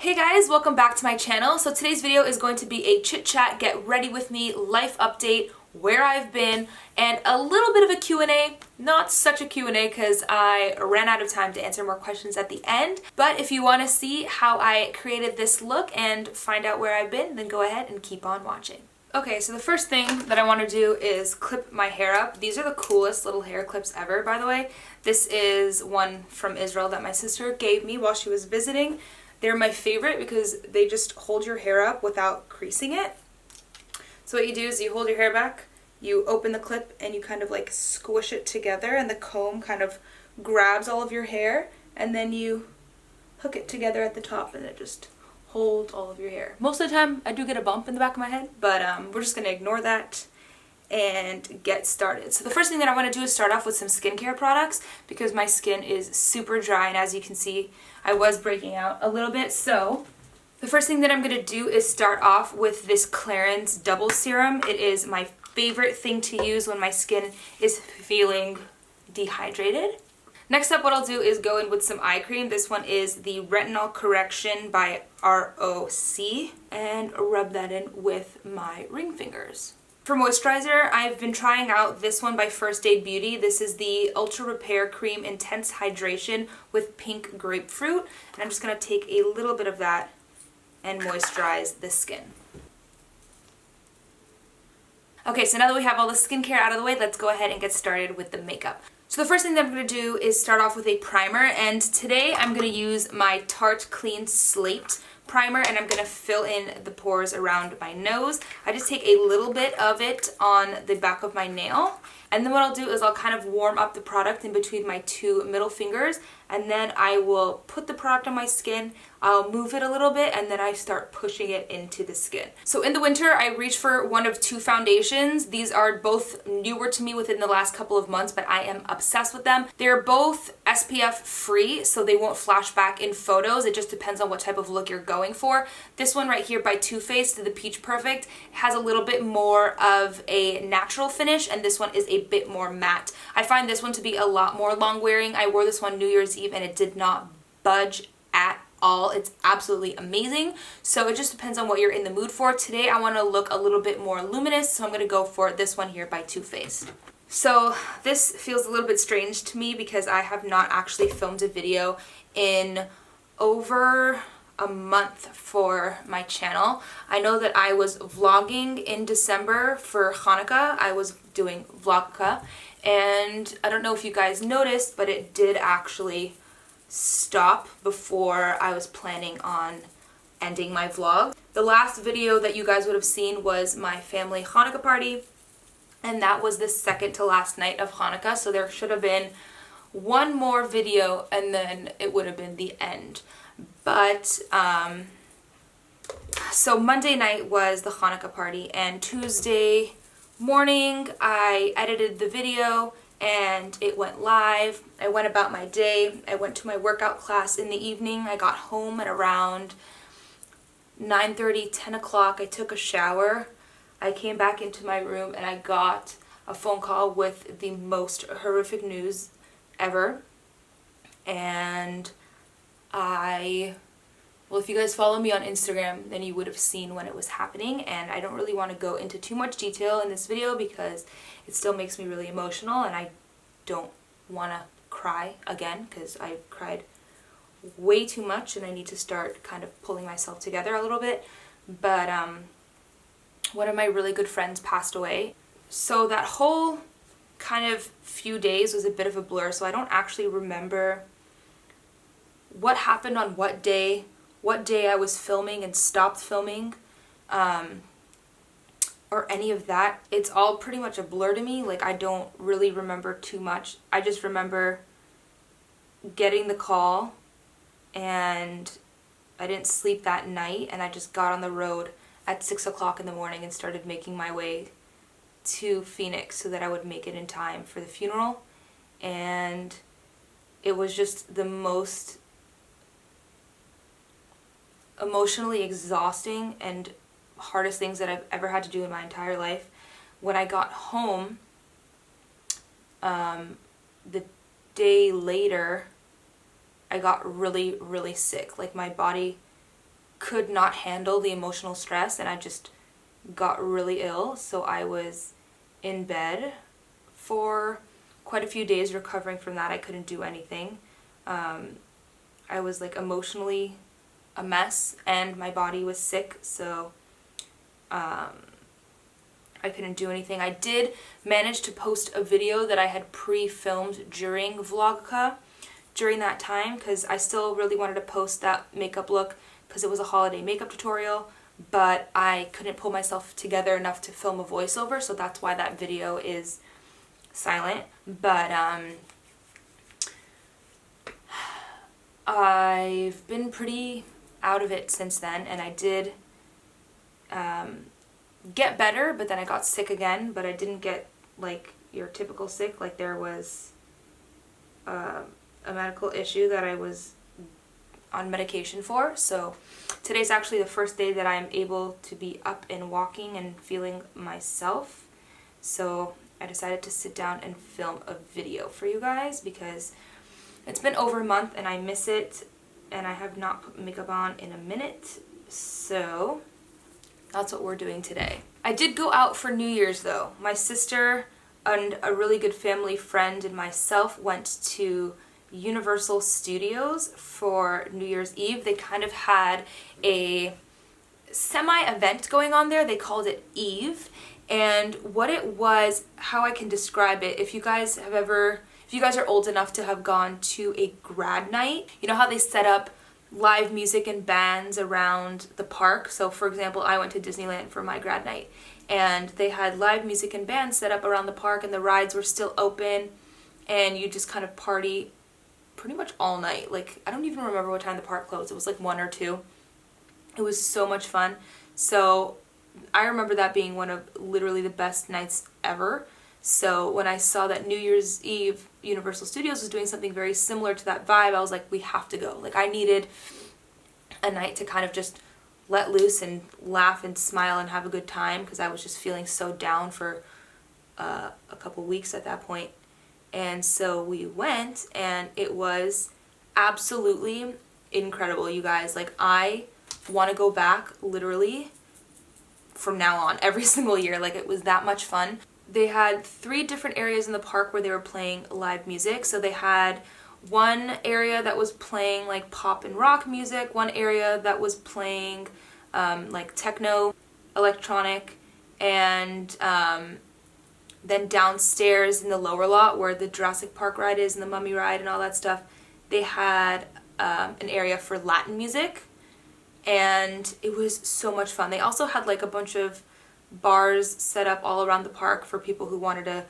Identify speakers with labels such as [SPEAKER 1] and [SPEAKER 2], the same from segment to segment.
[SPEAKER 1] Hey guys, welcome back to my channel. So today's video is going to be a chit chat, get ready with me, life update, where I've been, and a little bit of a Q&A. Not such a Q&A because I ran out of time to answer more questions at the end. But if you want to see how I created this look and find out where I've been, then go ahead and keep on watching. Okay, so the first thing that I want to do is clip my hair up. These are the coolest little hair clips ever, by the way. This is one from Israel that my sister gave me while she was visiting. They're my favorite because they just hold your hair up without creasing it. So what you do is you hold your hair back, you open the clip, and you kind of like squish it together, and the comb kind of grabs all of your hair, and then you hook it together at the top, and it just holds all of your hair. Most of the time I do get a bump in the back of my head, but we're just going to ignore that and get started. So the first thing that I want to do is start off with some skincare products because my skin is super dry, and as you can see I was breaking out a little bit. So the first thing that I'm going to do is start off with this Clarins Double Serum. It is my favorite thing to use when my skin is feeling dehydrated. Next up, what I'll do is go in with some eye cream. This one is the Retinol Correction by ROC, and rub that in with my ring fingers. For moisturizer, I've been trying out this one by First Aid Beauty. This is the Ultra Repair Cream Intense Hydration with Pink Grapefruit. And I'm just going to take a little bit of that and moisturize the skin. Okay, so now that we have all the skincare out of the way, let's go ahead and get started with the makeup. So the first thing that I'm going to do is start off with a primer, and today I'm going to use my Tarte Clean Slate primer, and I'm going to fill in the pores around my nose. I just take a little bit of it on the back of my nail, and then what I'll do is I'll kind of warm up the product in between my two middle fingers, and then I will put the product on my skin, I'll move it a little bit, and then I start pushing it into the skin. So in the winter, I reach for one of two foundations. These are both newer to me within the last couple of months, but I am obsessed with them. They're both SPF free, so they won't flash back in photos. It just depends on what type of look you're going for. This one right here by Too Faced, the Peach Perfect, has a little bit more of a natural finish, and this one is a bit more matte. I find this one to be a lot more long wearing. I wore this one New Year's Eve and it did not budge at all. It's absolutely amazing. So it just depends on what you're in the mood for. Today I want to look a little bit more luminous, so I'm going to go for this one here by Too Faced. So this feels a little bit strange to me because I have not actually filmed a video in over a month for my channel. I know that I was vlogging in December for Hanukkah. I was doing vlogka, and I don't know if you guys noticed, but it did actually stop before I was planning on ending my vlog. The last video that you guys would have seen was my family Hanukkah party, and that was the second to last night of Hanukkah, so there should have been one more video and then it would have been the end. But so Monday night was the Hanukkah party, and Tuesday morning I edited the video and it went live. I went about my day. I went to my workout class in the evening. I got home at around 9:30, 10 o'clock. I took a shower. I came back into my room and I got a phone call with the most horrific news ever. And well, if you guys follow me on Instagram, then you would have seen when it was happening, and I don't really want to go into too much detail in this video because it still makes me really emotional, and I don't want to cry again because I've cried way too much and I need to start kind of pulling myself together a little bit. But one of my really good friends passed away, so that whole kind of few days was a bit of a blur, so I don't actually remember what happened on what day I was filming and stopped filming, or any of that. It's all pretty much a blur to me. Like, I don't really remember too much. I just remember getting the call, and I didn't sleep that night, and I just got on the road at 6 o'clock in the morning and started making my way to Phoenix so that I would make it in time for the funeral. And it was just the most emotionally exhausting and hardest things that I've ever had to do in my entire life. When I got home, the day later, I got really, really sick. Like, my body could not handle the emotional stress, and I just got really ill. So I was in bed for quite a few days recovering from that. I couldn't do anything. I was like emotionally a mess, and my body was sick, so I couldn't do anything. I did manage to post a video that I had pre-filmed during Vlogca during that time, because I still really wanted to post that makeup look because it was a holiday makeup tutorial, but I couldn't pull myself together enough to film a voiceover, so that's why that video is silent. But I've been pretty out of it since then, and I did get better, but then I got sick again. But I didn't get like your typical sick, like there was a medical issue that I was on medication for. So today's actually the first day that I'm able to be up and walking and feeling myself. So I decided to sit down and film a video for you guys because it's been over a month and I miss it, and I have not put makeup on in a minute. So that's what we're doing today. I did go out for New Year's though. My sister and a really good family friend and myself went to Universal Studios for New Year's Eve. They kind of had a semi-event going on there. They called it Eve. And what it was, how I can describe it, if you guys are old enough to have gone to a grad night, you know how they set up live music and bands around the park? So for example, I went to Disneyland for my grad night, and they had live music and bands set up around the park, and the rides were still open, and you just kind of party pretty much all night. Like, I don't even remember what time the park closed. It was like 1 or 2. It was so much fun. So I remember that being one of literally the best nights ever. So when I saw that New Year's Eve Universal Studios was doing something very similar to that vibe, I was like, we have to go. Like, I needed a night to kind of just let loose and laugh and smile and have a good time, because I was just feeling so down for a couple weeks at that point. And so we went, and it was absolutely incredible, you guys. Like, I want to go back literally from now on every single year. Like, it was that much fun. They had 3 different areas in the park where they were playing live music. So they had one area that was playing like pop and rock music, one area that was playing like techno, electronic, and then downstairs in the lower lot where the Jurassic Park ride is and the Mummy ride and all that stuff, they had an area for Latin music, and it was so much fun. They also had like a bunch of bars set up all around the park for people who wanted to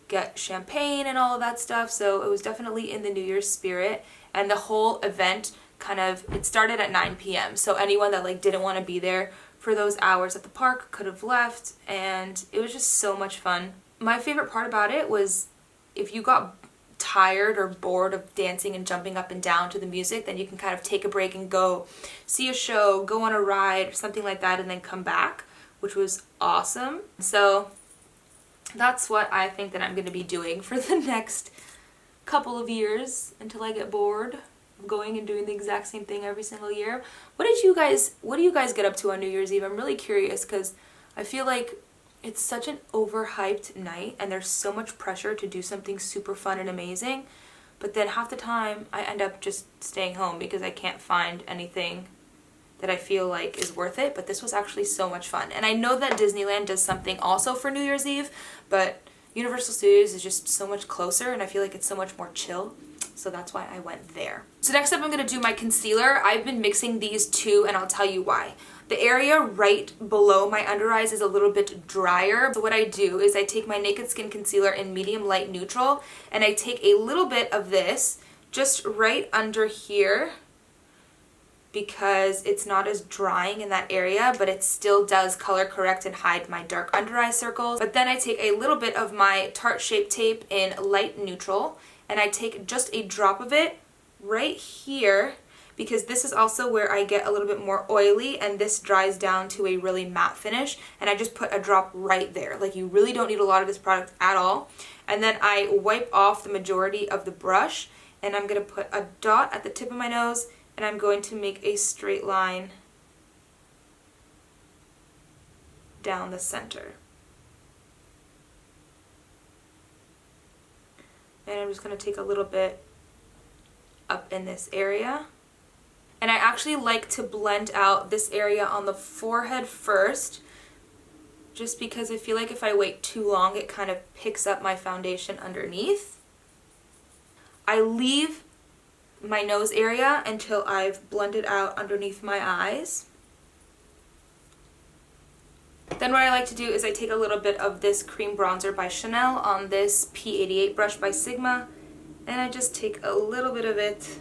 [SPEAKER 1] get champagne and all of that stuff. So it was definitely in the New Year's spirit, and the whole event it started at 9 p.m. So anyone that like didn't want to be there for those hours at the park could have left, and it was just so much fun. My favorite part about it was if you got tired or bored of dancing and jumping up and down to the music, then you can kind of take a break and go see a show, go on a ride or something like that, and then come back, which was awesome. So that's what I think that I'm going to be doing for the next couple of years until I get bored of going and doing the exact same thing every single year. What do you guys get up to on New Year's Eve? I'm really curious, because I feel like it's such an overhyped night and there's so much pressure to do something super fun and amazing, but then half the time I end up just staying home because I can't find anything that I feel like is worth it. But this was actually so much fun. And I know that Disneyland does something also for New Year's Eve, but Universal Studios is just so much closer and I feel like it's so much more chill. So that's why I went there. So next up I'm going to do my concealer. I've been mixing these two, and I'll tell you why. The area right below my under eyes is a little bit drier. So what I do is I take my Naked Skin concealer in medium light neutral, and I take a little bit of this just right under here, because it's not as drying in that area, but it still does color correct and hide my dark under eye circles. But then I take a little bit of my Tarte Shape Tape in light neutral, and I take just a drop of it right here, because this is also where I get a little bit more oily, and this dries down to a really matte finish, and I just put a drop right there. Like, you really don't need a lot of this product at all. And then I wipe off the majority of the brush, and I'm going to put a dot at the tip of my nose, and I'm going to make a straight line down the center. And I'm just going to take a little bit up in this area. And I actually like to blend out this area on the forehead first, just because I feel like if I wait too long, it kind of picks up my foundation underneath. I leave my nose area until I've blended out underneath my eyes. Then what I like to do is I take a little bit of this cream bronzer by Chanel on this P88 brush by Sigma, and I just take a little bit of it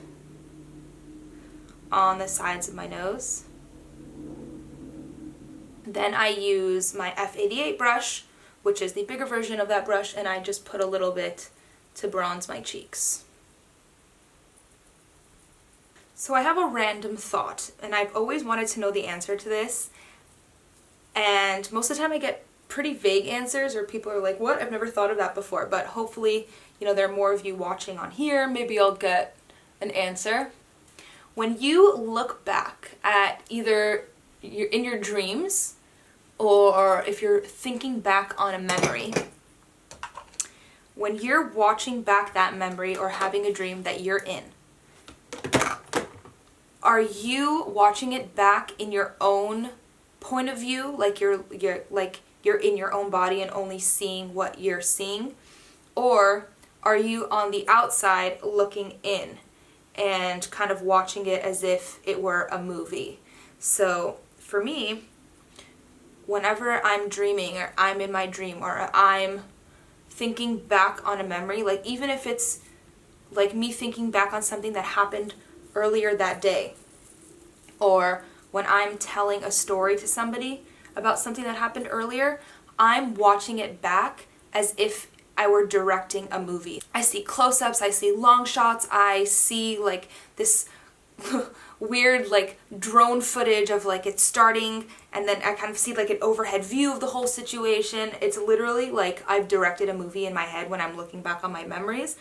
[SPEAKER 1] on the sides of my nose. Then I use my F88 brush, which is the bigger version of that brush, and I just put a little bit to bronze my cheeks. So I have a random thought, and I've always wanted to know the answer to this, and most of the time I get pretty vague answers, or people are like, what? I've never thought of that before, but hopefully, you know, there are more of you watching on here. Maybe I'll get an answer. When you look back at either in your dreams, or if you're thinking back on a memory, when you're watching back that memory or having a dream that you're in, are you watching it back in your own point of view, like you're in your own body and only seeing what you're seeing, or are you on the outside looking in and kind of watching it as if it were a movie? So for me, whenever I'm dreaming, or I'm in my dream, or I'm thinking back on a memory, like even if it's like me thinking back on something that happened earlier that day, or when I'm telling a story to somebody about something that happened earlier, I'm watching it back as if I were directing a movie. I see close-ups, I see long shots, I see like this weird like drone footage of like it starting, and then I kind of see like an overhead view of the whole situation. It's literally like I've directed a movie in my head when I'm looking back on my memories,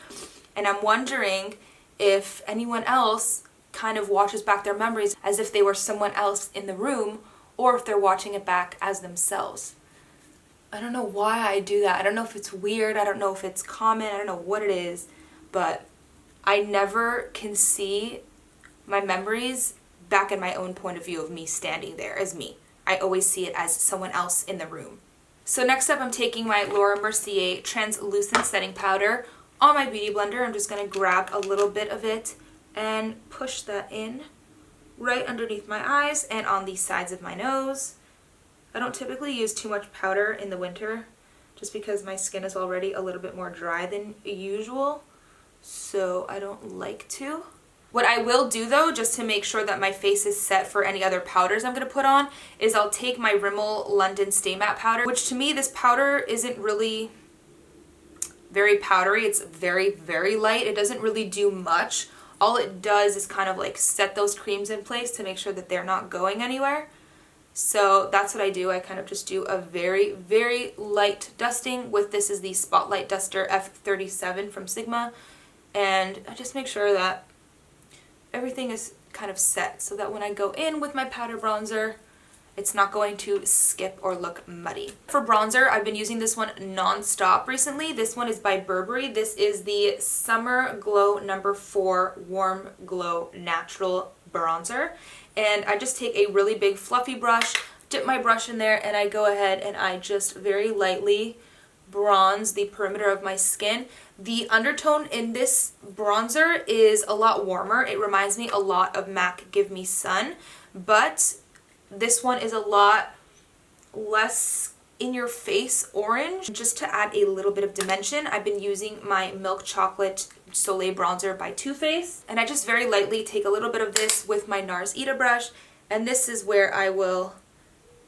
[SPEAKER 1] and I'm wondering if anyone else kind of watches back their memories as if they were someone else in the room, or if they're watching it back as themselves. I don't know why I do that. I don't know if it's weird, I don't know if it's common, I don't know what it is, but I never can see my memories back in my own point of view of me standing there as me. I always see it as someone else in the room. So next up, I'm taking my Laura Mercier translucent setting powder on my beauty blender. I'm just going to grab a little bit of it and push that in right underneath my eyes and on the sides of my nose. I don't typically use too much powder in the winter just because my skin is already a little bit more dry than usual, so I don't like to. What I will do though, just to make sure that my face is set for any other powders I'm going to put on, is I'll take my Rimmel London Stay Matte powder, which to me this powder isn't really very powdery. It's very, very light. It doesn't really do much. All it does is kind of like set those creams in place to make sure that they're not going anywhere. So that's what I do. I kind of just do a very, very light dusting with, this is the Spotlight Duster F37 from Sigma, and I just make sure that everything is kind of set so that when I go in with my powder bronzer, it's not going to skip or look muddy. For bronzer, I've been using this one non-stop recently. This one is by Burberry. This is the Summer Glow No. 4 Warm Glow Natural Bronzer. And I just take a really big fluffy brush, dip my brush in there, and I go ahead and I just very lightly bronze the perimeter of my skin. The undertone in this bronzer is a lot warmer. It reminds me a lot of MAC Give Me Sun, but this one is a lot less in your face orange. Just to add a little bit of dimension, I've been using my Milk Chocolate Soleil bronzer by Too Faced, and I just very lightly take a little bit of this with my NARS Ita brush, and this is where I will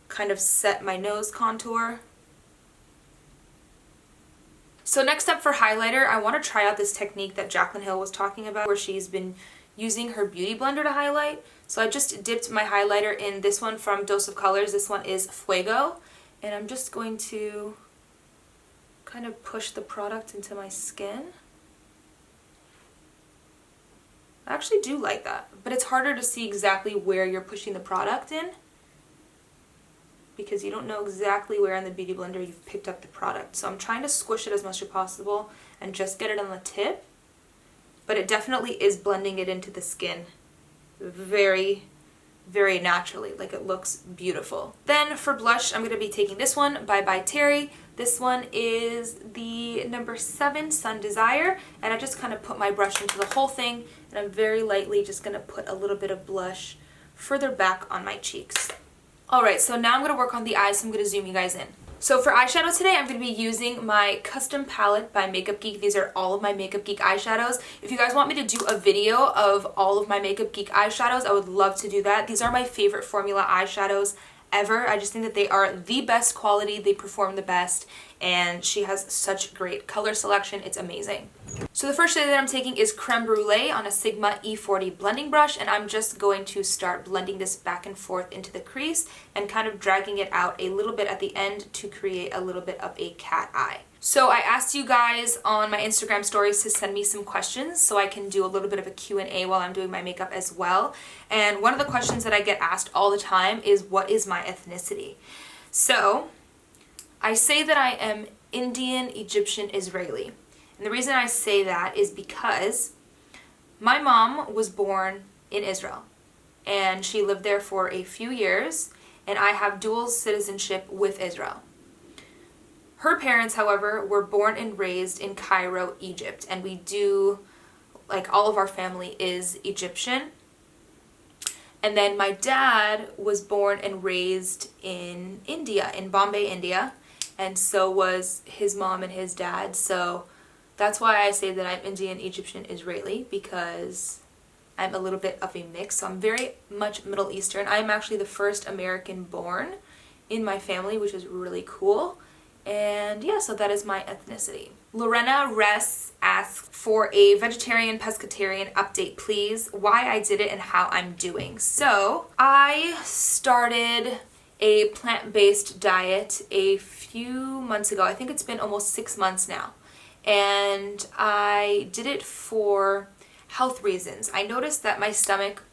[SPEAKER 1] kind of set my nose contour. So next up for highlighter, I want to try out this technique that Jaclyn Hill was talking about, where she's been using her beauty blender to highlight. So I just dipped my highlighter in this one from Dose of Colors. This one is Fuego, and I'm just going to kind of push the product into my skin. I actually do like that, but it's harder to see exactly where you're pushing the product in because you don't know exactly where in the Beauty Blender you've picked up the product. So I'm trying to squish it as much as possible and just get it on the tip, but it definitely is blending it into the skin very, very naturally. Like, it looks beautiful. Then for blush, I'm going to be taking this one by Terry. This one is the number 7 Sun Desire, and I just kind of put my brush into the whole thing, and I'm very lightly just going to put a little bit of blush further back on my cheeks. Alright, so now I'm going to work on the eyes, so I'm going to zoom you guys in. So for eyeshadow today, I'm going to be using my custom palette by Makeup Geek. These are all of my Makeup Geek eyeshadows. If you guys want me to do a video of all of my Makeup Geek eyeshadows, I would love to do that. These are my favorite formula eyeshadows ever. I just think that they are the best quality, they perform the best, and she has such great color selection. It's amazing. So the first shade that I'm taking is Creme Brulee on a Sigma E40 blending brush, and I'm just going to start blending this back and forth into the crease and kind of dragging it out a little bit at the end to create a little bit of a cat eye. So I asked you guys on my Instagram stories to send me some questions so I can do a little bit of a Q&A while I'm doing my makeup as well. And one of the questions that I get asked all the time is, what is my ethnicity? So I say that I am Indian, Egyptian, Israeli. And the reason I say that is because my mom was born in Israel and she lived there for a few years, and I have dual citizenship with Israel. Her parents, however, were born and raised in Cairo, Egypt, and we do, like, all of our family is Egyptian. And then my dad was born and raised in India, in Bombay, India, and so was his mom and his dad. So that's why I say that I'm Indian, Egyptian, Israeli, because I'm a little bit of a mix. So I'm very much Middle Eastern. I'm actually the first American born in my family, which is really cool. And yeah, so that is my ethnicity. Lorena Ress asks for a vegetarian pescatarian update, please. Why I did it and how I'm doing. So I started a plant-based diet a few months ago. I think it's been almost 6 months now. And I did it for health reasons. I noticed that my stomach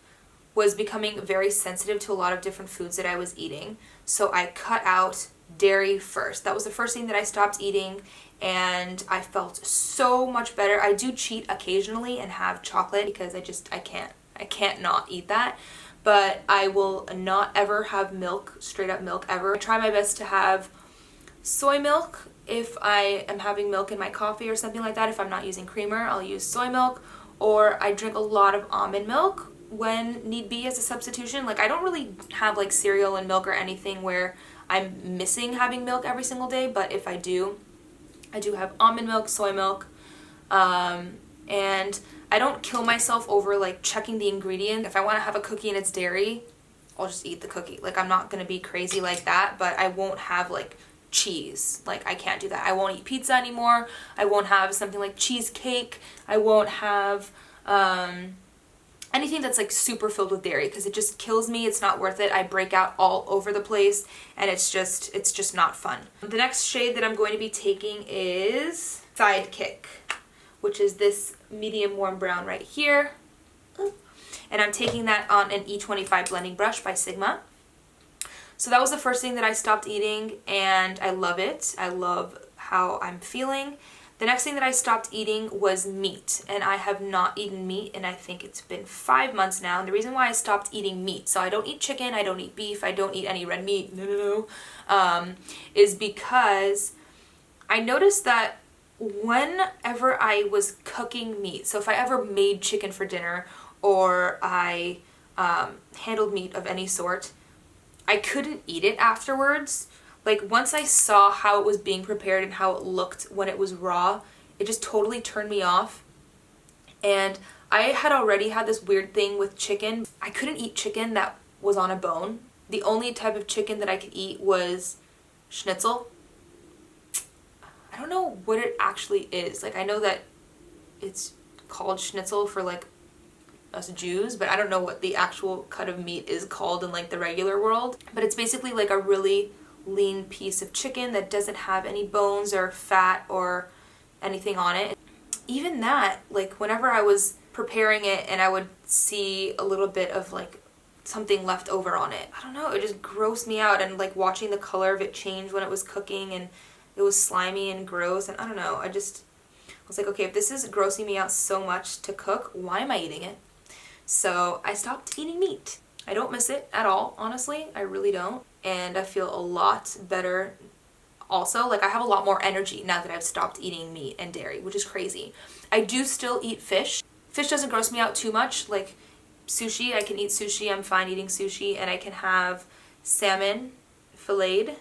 [SPEAKER 1] was becoming very sensitive to a lot of different foods that I was eating. So I cut out dairy first. That was the first thing that I stopped eating, and I felt so much better. I do cheat occasionally and have chocolate because I can't not eat that, but I will not ever have milk, straight up milk, ever. I try my best to have soy milk if I am having milk in my coffee or something like that. If I'm not using creamer, I'll use soy milk, or I drink a lot of almond milk when need be as a substitution. Like, I don't really have like cereal and milk or anything where I'm missing having milk every single day, but if I do have almond milk, soy milk, and I don't kill myself over like checking the ingredient. If I want to have a cookie and it's dairy, I'll just eat the cookie. Like, I'm not going to be crazy like that, but I won't have like cheese. Like, I can't do that. I won't eat pizza anymore. I won't have something like cheesecake. I won't have anything that's like super filled with dairy, because it just kills me. It's not worth it. I break out all over the place, and it's just not fun. The next shade that I'm going to be taking is Sidekick, which is this medium warm brown right here. And I'm taking that on an E25 blending brush by Sigma. So that was the first thing that I stopped eating, and I love it. I love how I'm feeling. The next thing that I stopped eating was meat, and I have not eaten meat, and I think it's been 5 months now. And the reason why I stopped eating meat, so I don't eat chicken, I don't eat beef, I don't eat any red meat, is because I noticed that whenever I was cooking meat, so if I ever made chicken for dinner or I handled meat of any sort, I couldn't eat it afterwards. Like, once I saw how it was being prepared and how it looked when it was raw, it just totally turned me off. And I had already had this weird thing with chicken. I couldn't eat chicken that was on a bone. The only type of chicken that I could eat was schnitzel. I don't know what it actually is. Like, I know that it's called schnitzel for like us Jews, but I don't know what the actual cut of meat is called in like the regular world. But it's basically like a really lean piece of chicken that doesn't have any bones or fat or anything on it. Even that, like, whenever I was preparing it and I would see a little bit of like something left over on it. I don't know, it just grossed me out, and like watching the color of it change when it was cooking, and it was slimy and gross, and I don't know, I was like, okay, if this is grossing me out so much to cook, why am I eating it? So I stopped eating meat. I don't miss it at all, honestly, I really don't, and I feel a lot better. Also, like, I have a lot more energy now that I've stopped eating meat and dairy, which is crazy. I do still eat fish. Fish doesn't gross me out too much, like sushi, I can eat sushi, I'm fine eating sushi, and I can have salmon filleted,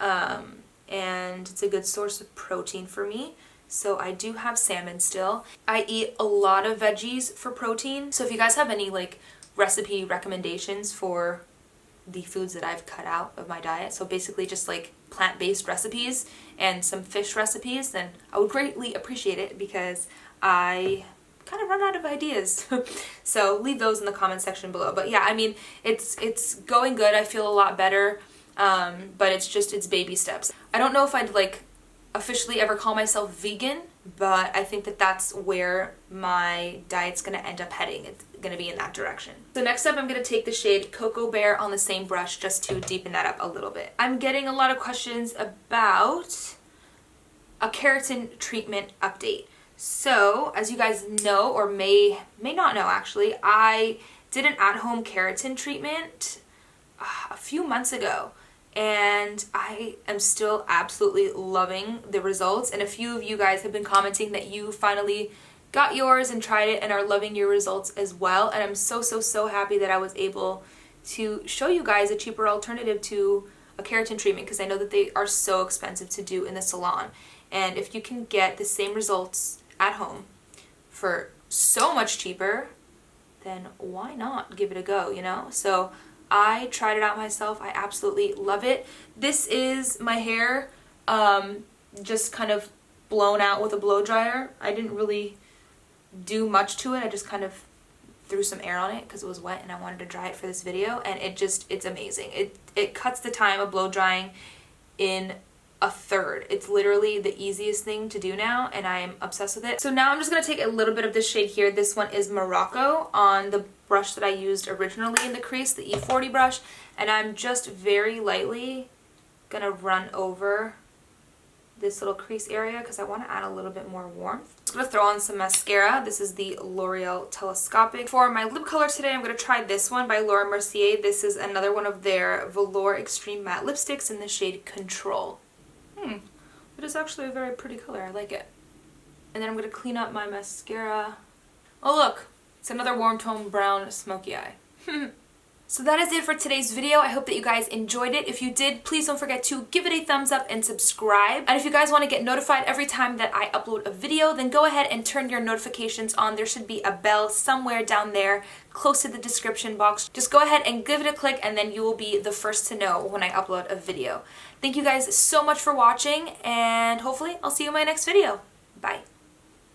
[SPEAKER 1] and it's a good source of protein for me. So I do have salmon still. I eat a lot of veggies for protein. So if you guys have any like recipe recommendations for the foods that I've cut out of my diet, so basically just like plant-based recipes and some fish recipes, then I would greatly appreciate it because I kind of run out of ideas. So leave those in the comment section below. But yeah, I mean, it's going good. I feel a lot better, but it's baby steps. I don't know if I'd like officially ever call myself vegan, but I think that that's where my diet's gonna end up heading. It's gonna be in that direction. So next up, I'm gonna take the shade Cocoa Bear on the same brush just to deepen that up a little bit. I'm getting a lot of questions about a keratin treatment update. So as you guys know, or may not know actually, I did an at-home keratin treatment a few months ago, and I am still absolutely loving the results, and a few of you guys have been commenting that you finally got yours and tried it and are loving your results as well, and I'm so happy that I was able to show you guys a cheaper alternative to a keratin treatment, because I know that they are so expensive to do in the salon, and if you can get the same results at home for so much cheaper, then why not give it a go, you know? So I tried it out myself. I absolutely love it. This is my hair just kind of blown out with a blow dryer. I didn't really do much to it. I just kind of threw some air on it because it was wet and I wanted to dry it for this video, and it's amazing. It cuts the time of blow drying in a third. It's literally the easiest thing to do now, and I am obsessed with it. So now I'm just going to take a little bit of this shade here. This one is Morocco on the brush that I used originally in the crease, the E40 brush, and I'm just very lightly going to run over this little crease area because I want to add a little bit more warmth. I'm just going to throw on some mascara. This is the L'Oreal Telescopic. For my lip color today, I'm going to try this one by Laura Mercier. This is another one of their Velour Extreme Matte Lipsticks in the shade Control. It is actually a very pretty color. I like it. And then I'm going to clean up my mascara. Oh look, it's another warm tone brown smoky eye. So that is it for today's video. I hope that you guys enjoyed it. If you did, please don't forget to give it a thumbs up and subscribe. And if you guys want to get notified every time that I upload a video, then go ahead and turn your notifications on. There should be a bell somewhere down there close to the description box. Just go ahead and give it a click, and then you will be the first to know when I upload a video. Thank you guys so much for watching, and hopefully I'll see you in my next video. Bye.